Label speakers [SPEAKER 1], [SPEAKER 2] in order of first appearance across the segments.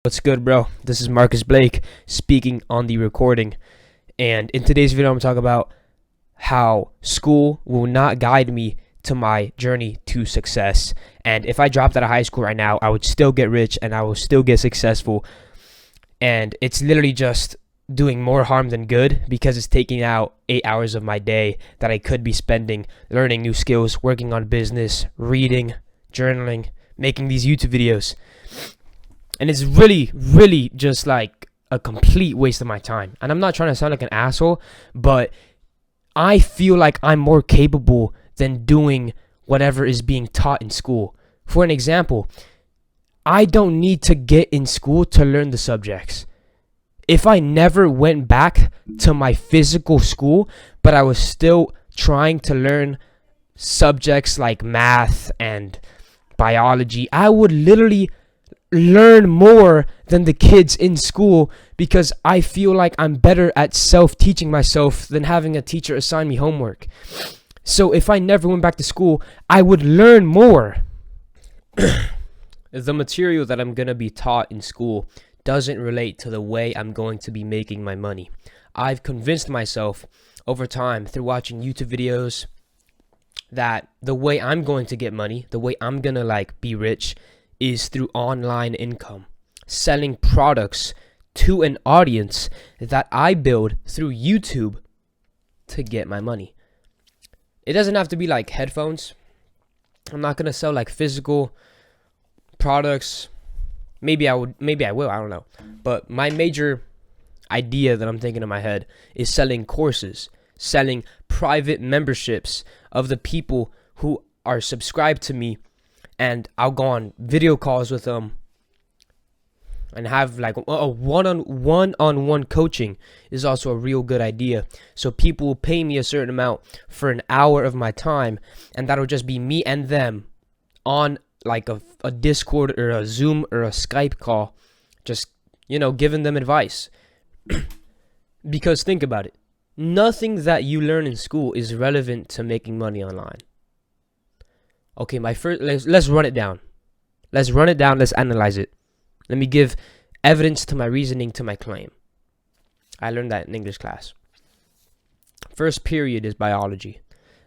[SPEAKER 1] What's good, bro? This is Marcus Blake speaking on the recording. And in today's video, I'm talking about how school will not guide me to my journey to success. And if I dropped out of high school right now, I would still get rich and I will still get successful. And it's literally just doing more harm than good because it's taking out 8 hours of my day that I could be spending learning new skills, working on business, reading, journaling, making these YouTube videos. And it's really just like a complete waste of my time. And I'm not trying to sound like an asshole, but I feel like I'm more capable than doing whatever is being taught in school. For an example, I don't need to get in school to learn the subjects. If I never went back to my physical school, but I was still trying to learn subjects like math and biology, I would literally learn more than the kids in school because I feel like I'm better at self-teaching myself than having a teacher assign me homework. So if I never went back to school, I would learn more. The material that I'm going to be taught in school doesn't relate to the way I'm going to be making my money. I've convinced myself over time through watching YouTube videos that the way I'm going to get money, the way I'm going to be rich is through online income, selling products to an audience that I build through YouTube to get my money. It doesn't have to be like headphones. I'm not going to sell like physical products. Maybe I will, I don't know. But my major idea that I'm thinking in my head is selling courses, selling private memberships of the people who are subscribed to me, and I'll go on video calls with them and have like a one-on-one coaching is also a real good idea. So people will pay me a certain amount for an hour of my time, and that'll just be me and them on like a Discord or a Zoom or a Skype call, just, giving them advice. Because think about it. Nothing that you learn in school is relevant to making money online. Okay, let's run it down. Let's analyze it. Let me give evidence to my reasoning to my claim. I learned that in English class. First period is biology.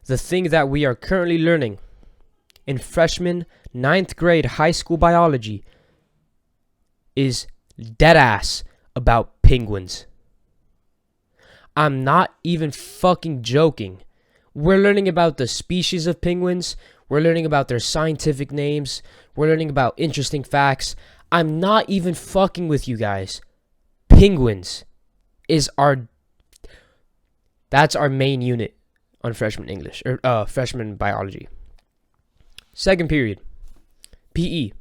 [SPEAKER 1] The thing that we are currently learning in freshman 9th grade high school biology is deadass about penguins. I'm not even fucking joking. We're learning about the species of penguins. We're learning about their scientific names. We're learning about interesting facts. I'm not even fucking with you guys. Penguins is that's our main unit on freshman English, or freshman biology. Second period, PE.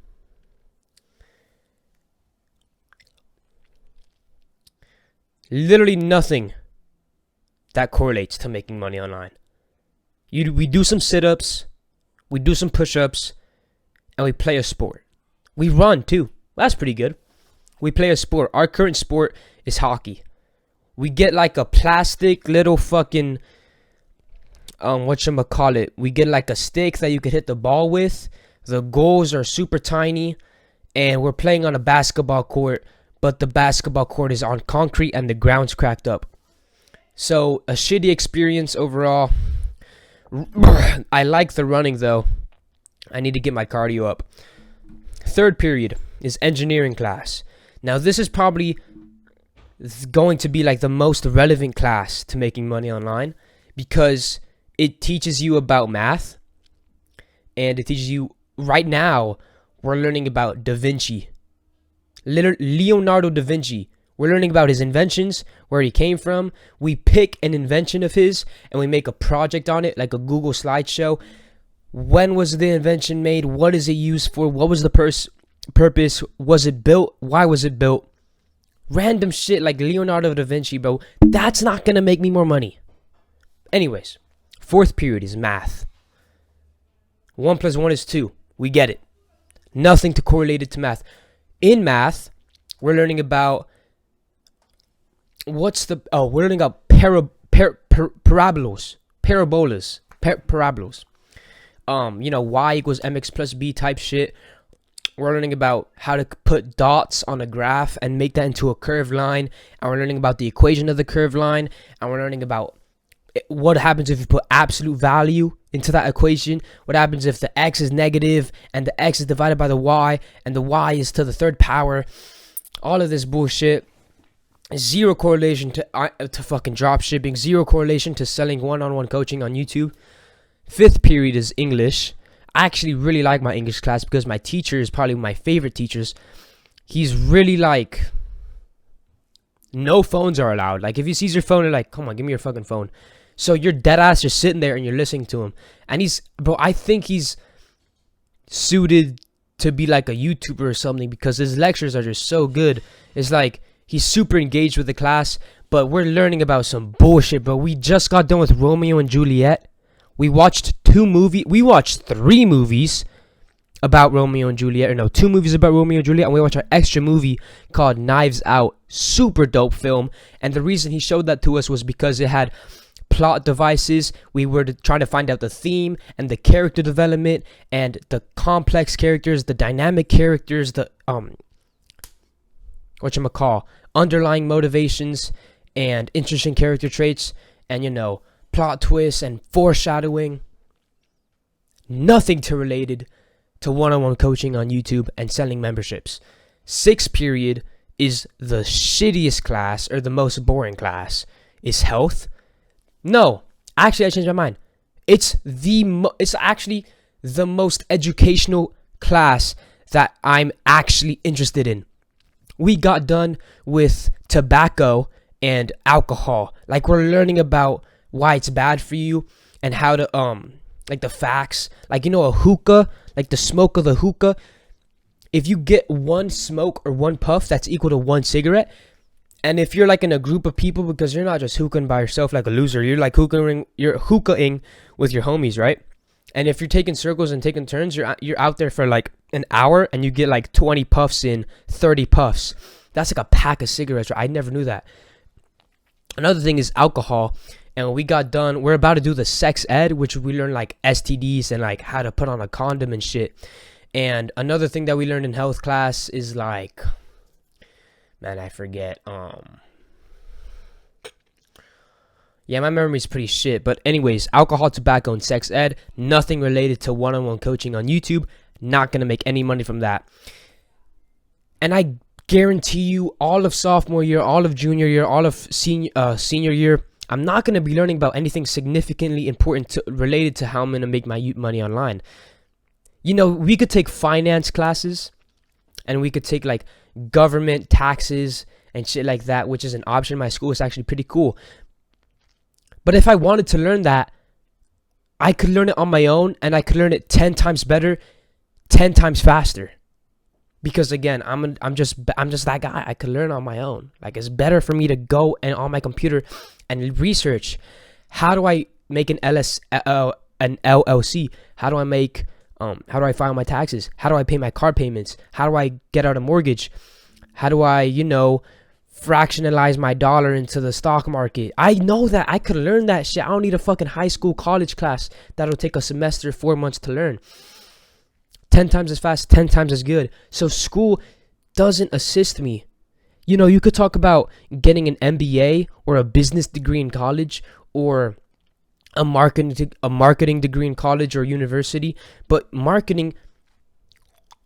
[SPEAKER 1] Literally nothing that correlates to making money online. We do some sit-ups, we do some push-ups, and we play a sport. We run too. That's pretty good. We play a sport. Our current sport is hockey. We get like a plastic little fucking whatchamacallit. We get like a stick that you could hit the ball with. The goals are super tiny, and we're playing on a basketball court, but the basketball court is on concrete and the ground's cracked up. So a shitty experience overall. I like the running though. I need to get my cardio up. Third period is engineering class. Now this is probably going to be like the most relevant class to making money online because it teaches you about math, and it teaches you, right now we're learning about Da Vinci. Leonardo da Vinci. We're learning about his inventions, where he came from. We pick an invention of his and we make a project on it, like a Google slideshow. When was the invention made? What is it used for? What was the purpose? Was it built? Why was it built? Random shit like Leonardo da Vinci, bro. That's not going to make me more money. Anyways, fourth period is math. 1 + 1 is 2. We get it. Nothing to correlate it to math. In math, we're learning about we're learning about parabolas. Y = mx + b type shit. We're learning about how to put dots on a graph and make that into a curved line. And we're learning about the equation of the curved line. And we're learning about what happens if you put absolute value into that equation. What happens if the x is negative and the x is divided by the y and the y is to the third power. All of this bullshit. Zero correlation to fucking drop shipping. Zero correlation to selling one-on-one coaching on YouTube. 5th period is English. I actually really like my English class because my teacher is probably my favorite teachers. He's really like, no phones are allowed. Like if he sees your phone, you're like, come on, give me your fucking phone. So you're dead ass just sitting there and you're listening to him. And I think he's suited to be like a YouTuber or something because his lectures are just so good. It's like he's super engaged with the class, but we're learning about some bullshit, bro. We just got done with Romeo and Juliet. We watched 3 movies about Romeo and Juliet. Or no, 2 movies about Romeo and Juliet. And we watched an extra movie called Knives Out. Super dope film. And the reason he showed that to us was because it had plot devices. We were trying to find out the theme and the character development and the complex characters, the dynamic characters, the underlying motivations and interesting character traits, and plot twists and foreshadowing. Nothing related to one-on-one coaching on YouTube and selling memberships. 6th period is the shittiest class, or the most boring class. Is health. No, actually I changed my mind. It's actually the most educational class that I'm actually interested in. We got done with tobacco and alcohol. Like we're learning about why it's bad for you and how to like the facts. Like a hookah, like the smoke of the hookah. If you get 1 smoke or 1 puff, that's equal to 1 cigarette. And if you're like in a group of people, because you're not just hookahing by yourself like a loser, you're like hookahing with your homies, right? And if you're taking circles and taking turns, you're out there for like an hour and you get like 20 puffs in, 30 puffs. That's like a pack of cigarettes, right? I never knew that. Another thing is alcohol. And when we got done, we're about to do the sex ed, which we learn like STDs and like how to put on a condom and shit. And another thing that we learned in health class is like, man, I forget. Yeah, my memory's pretty shit. But anyways, alcohol, tobacco, and sex ed. Nothing related to one-on-one coaching on YouTube. Not going to make any money from that. And I guarantee you, all of sophomore year, all of junior year, all of senior year, I'm not going to be learning about anything significantly important related to how I'm going to make my money online. We could take finance classes. And we could take like government taxes and shit like that, which is an option in my school. It's actually pretty cool. But if I wanted to learn that, I could learn it on my own, and I could learn it 10 times better, 10 times faster. Because again, I'm just that guy. I could learn on my own. Like it's better for me to go and on my computer and research, how do I make an LLC? How do I file my taxes? How do I pay my car payments? How do I get out a mortgage? How do I, fractionalize my dollar into the stock market? I know that I could learn that shit. I don't need a fucking high school, college class that'll take a semester, 4 months to learn. 10 times as fast, 10 times as good. So school doesn't assist me. You could talk about getting an MBA or a business degree in college or a marketing degree in college or university, but marketing,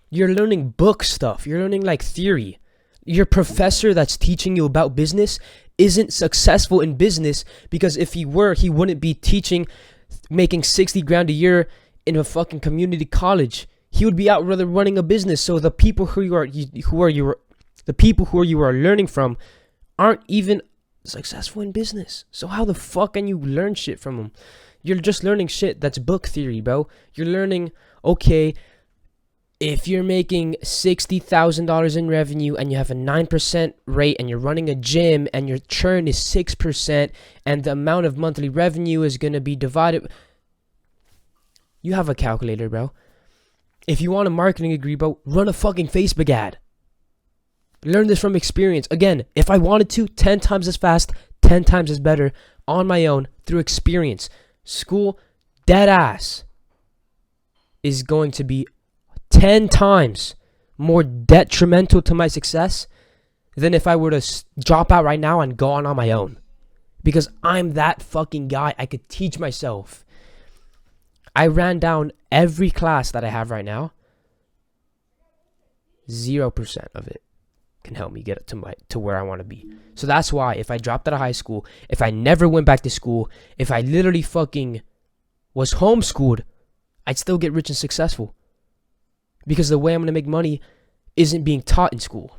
[SPEAKER 1] you're learning book stuff. You're learning like theory. Your professor that's teaching you about business isn't successful in business, because if he were, he wouldn't be teaching, making 60 grand a year in a fucking community college. He would be out rather running a business. So the people who you are learning from aren't even successful in business. So how the fuck can you learn shit from them? You're just learning shit that's book theory, bro. You're learning, okay, if you're making $60,000 in revenue and you have a 9% rate and you're running a gym and your churn is 6% and the amount of monthly revenue is going to be divided. You have a calculator, bro. If you want a marketing degree, bro, run a fucking Facebook ad. Learn this from experience. Again, if I wanted to, 10 times as fast, 10 times as better on my own through experience. School, dead ass, is going to be 10 times more detrimental to my success than if I were to drop out right now and go on my own. Because I'm that fucking guy. I could teach myself. I ran down every class that I have right now. 0% of it can help me get to where I want to be. So that's why if I dropped out of high school, if I never went back to school, if I literally fucking was homeschooled, I'd still get rich and successful. Because the way I'm going to make money isn't being taught in school.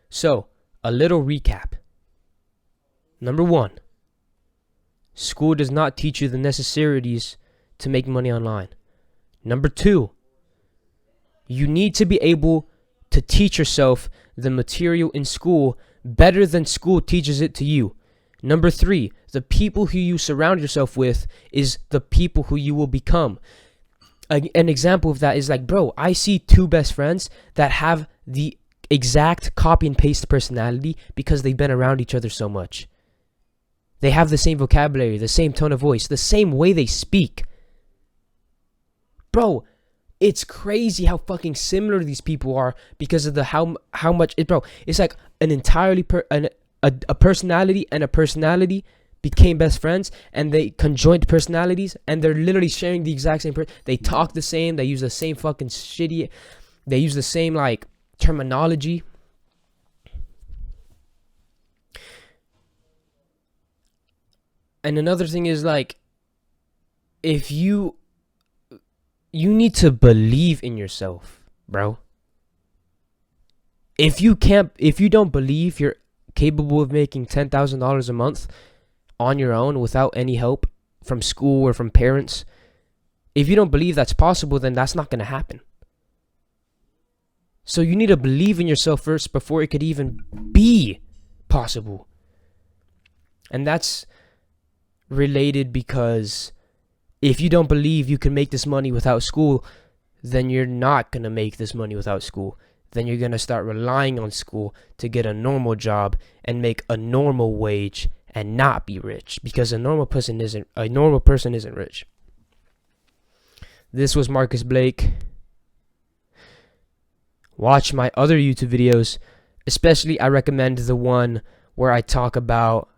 [SPEAKER 1] So, a little recap. Number 1, school does not teach you the necessities to make money online. Number 2, you need to be able to teach yourself the material in school better than school teaches it to you. Number 3, the people who you surround yourself with is the people who you will become. An example of that is like, bro, I see 2 best friends that have the exact copy and paste personality because they've been around each other so much. They have the same vocabulary, the same tone of voice, the same way they speak. Bro, it's crazy how fucking similar these people are because of the how much it, bro. It's like an entirely a personality and a personality became best friends, and they conjoined personalities, and they're literally sharing the exact same they talk the same, they use the same fucking shitty, they use the same like terminology. And another thing is like, if you need to believe in yourself, bro. If you don't believe you're capable of making $10,000 a month on your own without any help from school or from parents, if you don't believe that's possible, then that's not going to happen. So you need to believe in yourself first before it could even be possible. And that's related because if you don't believe you can make this money without school, then you're not going to make this money without school. Then you're going to start relying on school to get a normal job and make a normal wage and not be rich, because a normal person isn't rich. This was Marcus Blake. Watch my other YouTube videos, especially I recommend the one where I talk about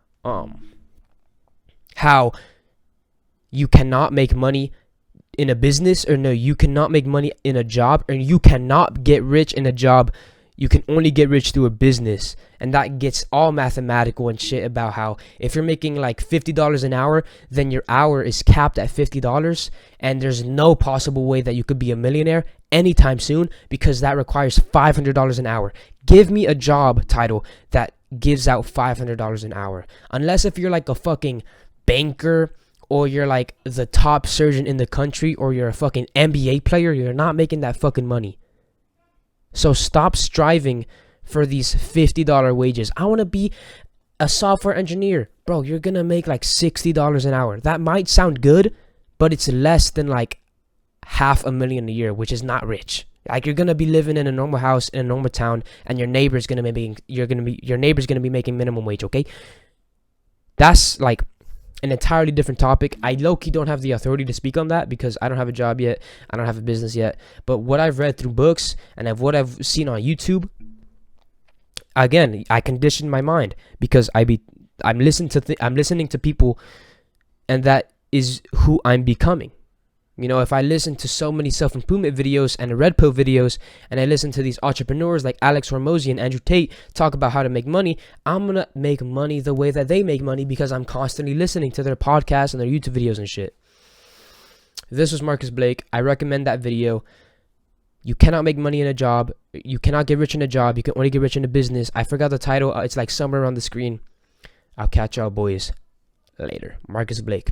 [SPEAKER 1] how you cannot make money in a business, or no, you cannot make money in a job, or you cannot get rich in a job. You can only get rich through a business. And that gets all mathematical and shit about how if you're making like $50 an hour, then your hour is capped at $50, and there's no possible way that you could be a millionaire anytime soon, because that requires $500 an hour. Give me a job title that gives out $500 an hour. Unless if you're like a fucking banker, or you're like the top surgeon in the country, or you're a fucking NBA player, you're not making that fucking money. So stop striving for these $50 wages. I want to be a software engineer. Bro, you're going to make like $60 an hour. That might sound good, but it's less than like $500,000 a year, which is not rich. Like, you're going to be living in a normal house in a normal town, and your neighbor's going to be making minimum wage, okay? That's like an entirely different topic. I low-key don't have the authority to speak on that because I don't have a job yet. I don't have a business yet. But what I've read through books and what I've seen on YouTube, again, I condition my mind because I'm listening to people, and that is who I'm becoming. You know, if I listen to so many self-improvement videos and red pill videos, and I listen to these entrepreneurs like Alex Hormozy and Andrew Tate talk about how to make money, I'm going to make money the way that they make money because I'm constantly listening to their podcasts and their YouTube videos and shit. This was Marcus Blake. I recommend that video. You cannot make money in a job. You cannot get rich in a job. You can only get rich in a business. I forgot the title. It's like somewhere on the screen. I'll catch y'all boys later. Marcus Blake.